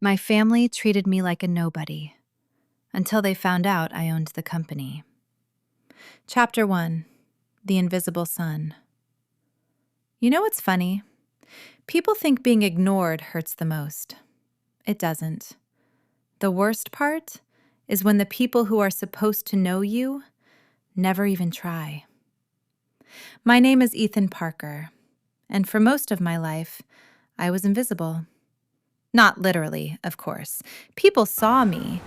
My family treated me like a nobody until they found out I owned the company. Chapter 1: The Invisible Sun. You know what's funny? People think being ignored hurts the most. It doesn't. The worst part is when the people who are supposed to know you never even try. My name is Ethan Parker, and for most of my life, I was invisible. Not literally, of course. People saw me,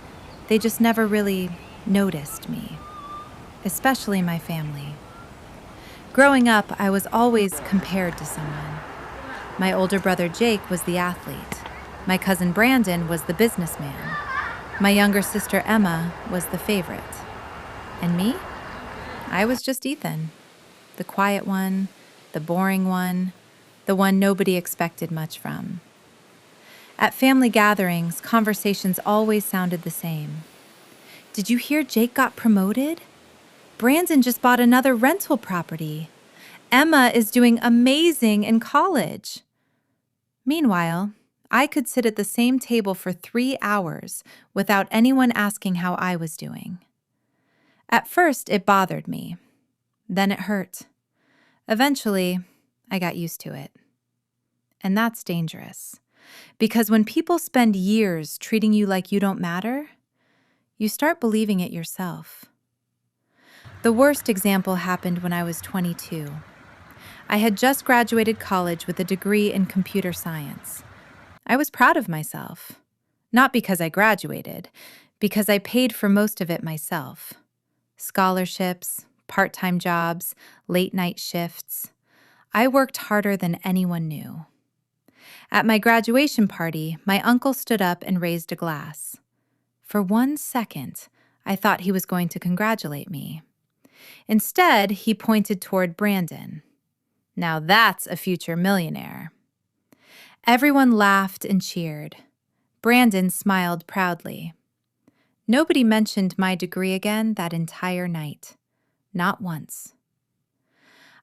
they just never really noticed me, especially my family. Growing up, I was always compared to someone. My older brother Jake was the athlete. My cousin Brandon was the businessman. My younger sister Emma was the favorite. And me? I was just Ethan. The quiet one, the boring one, the one nobody expected much from. At family gatherings, conversations always sounded the same. Did you hear Jake got promoted? Brandon just bought another rental property. Emma is doing amazing in college. Meanwhile, I could sit at the same table for 3 hours without anyone asking how I was doing. At first, it bothered me. Then it hurt. Eventually, I got used to it. And that's dangerous. Because when people spend years treating you like you don't matter, you start believing it yourself. The worst example happened when I was 22. I had just graduated college with a degree in computer science. I was proud of myself. Not because I graduated, because I paid for most of it myself. Scholarships, part-time jobs, late-night shifts. I worked harder than anyone knew. At my graduation party, my uncle stood up and raised a glass. For 1 second, I thought he was going to congratulate me. Instead, he pointed toward Brandon. Now that's a future millionaire. Everyone laughed and cheered. Brandon smiled proudly. Nobody mentioned my degree again that entire night. Not once.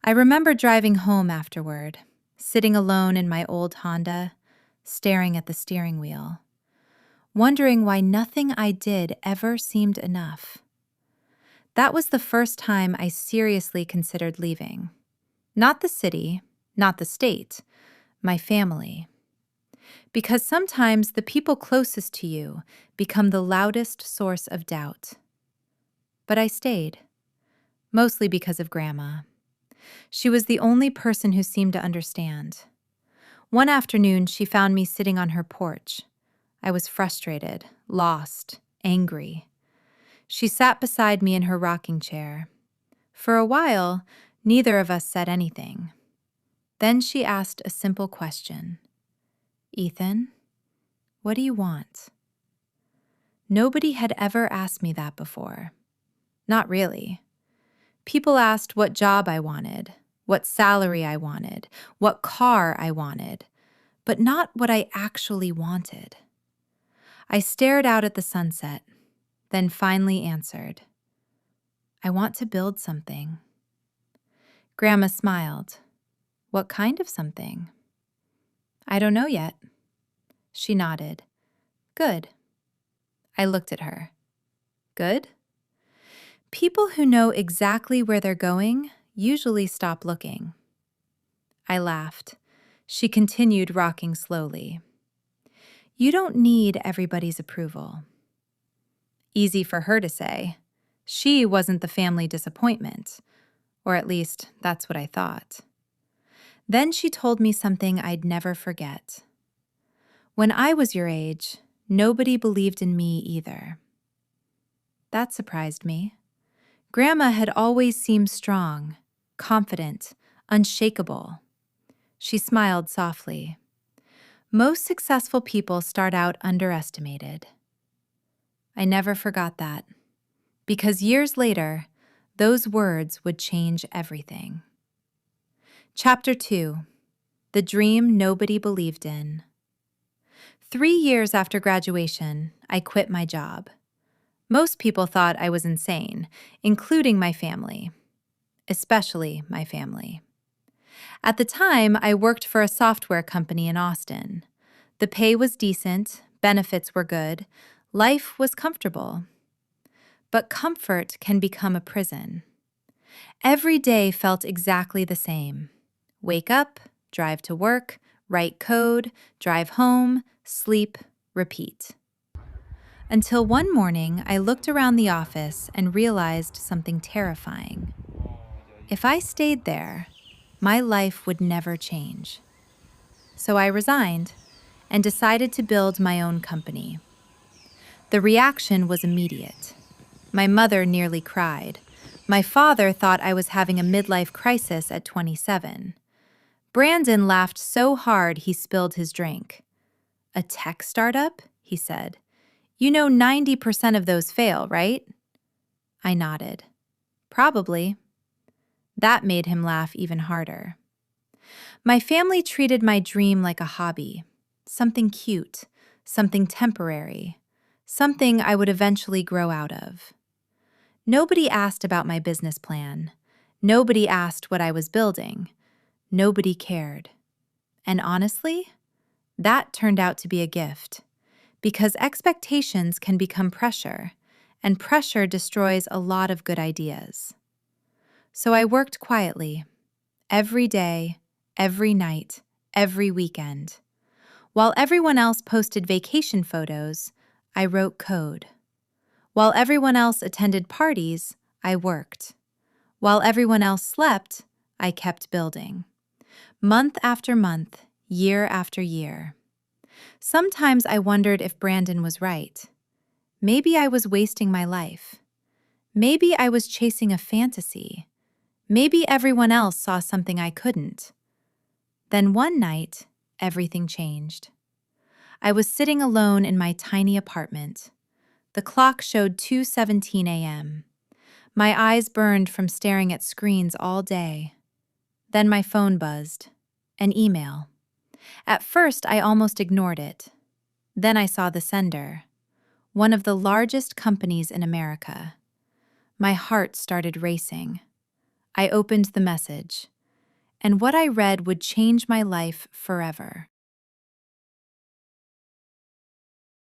I remember driving home afterward, sitting alone in my old Honda, staring at the steering wheel, wondering why nothing I did ever seemed enough. That was the first time I seriously considered leaving. Not the city, not the state, my family. Because sometimes the people closest to you become the loudest source of doubt. But I stayed, mostly because of Grandma. She was the only person who seemed to understand. One afternoon, she found me sitting on her porch. I was frustrated, lost, angry. She sat beside me in her rocking chair. For a while, neither of us said anything. Then she asked a simple question. Ethan, what do you want? Nobody had ever asked me that before. Not really. People asked what job I wanted, what salary I wanted, what car I wanted, but not what I actually wanted. I stared out at the sunset, then finally answered. I want to build something. Grandma smiled. What kind of something? I don't know yet. She nodded. Good. I looked at her. Good? People who know exactly where they're going usually stop looking. I laughed. She continued rocking slowly. You don't need everybody's approval. Easy for her to say. She wasn't the family disappointment, or at least that's what I thought. Then she told me something I'd never forget. When I was your age, nobody believed in me either. That surprised me. Grandma had always seemed strong, confident, unshakable. She smiled softly. Most successful people start out underestimated. I never forgot that, because years later, those words would change everything. Chapter 2: The Dream Nobody Believed in. 3 years after graduation, I quit my job. Most people thought I was insane, including my family, especially my family. At the time, I worked for a software company in Austin. The pay was decent, benefits were good, life was comfortable. But comfort can become a prison. Every day felt exactly the same. Wake up, drive to work, write code, drive home, sleep, repeat. Until one morning, I looked around the office and realized something terrifying. If I stayed there, my life would never change. So I resigned and decided to build my own company. The reaction was immediate. My mother nearly cried. My father thought I was having a midlife crisis at 27. Brandon laughed so hard he spilled his drink. "A tech startup?" he said. "You know 90% of those fail, right?" I nodded. "Probably." That made him laugh even harder. My family treated my dream like a hobby, something cute, something temporary, something I would eventually grow out of. Nobody asked about my business plan. Nobody asked what I was building. Nobody cared. And honestly, that turned out to be a gift, because expectations can become pressure, and pressure destroys a lot of good ideas. So I worked quietly, every day, every night, every weekend. While everyone else posted vacation photos, I wrote code. While everyone else attended parties, I worked. While everyone else slept, I kept building. Month after month, year after year. Sometimes I wondered if Brandon was right. Maybe I was wasting my life. Maybe I was chasing a fantasy. Maybe everyone else saw something I couldn't. Then one night, everything changed. I was sitting alone in my tiny apartment. The clock showed 2:17 a.m. My eyes burned from staring at screens all day. Then my phone buzzed. An email. At first, I almost ignored it. Then I saw the sender. One of the largest companies in America. My heart started racing. I opened the message. And what I read would change my life forever.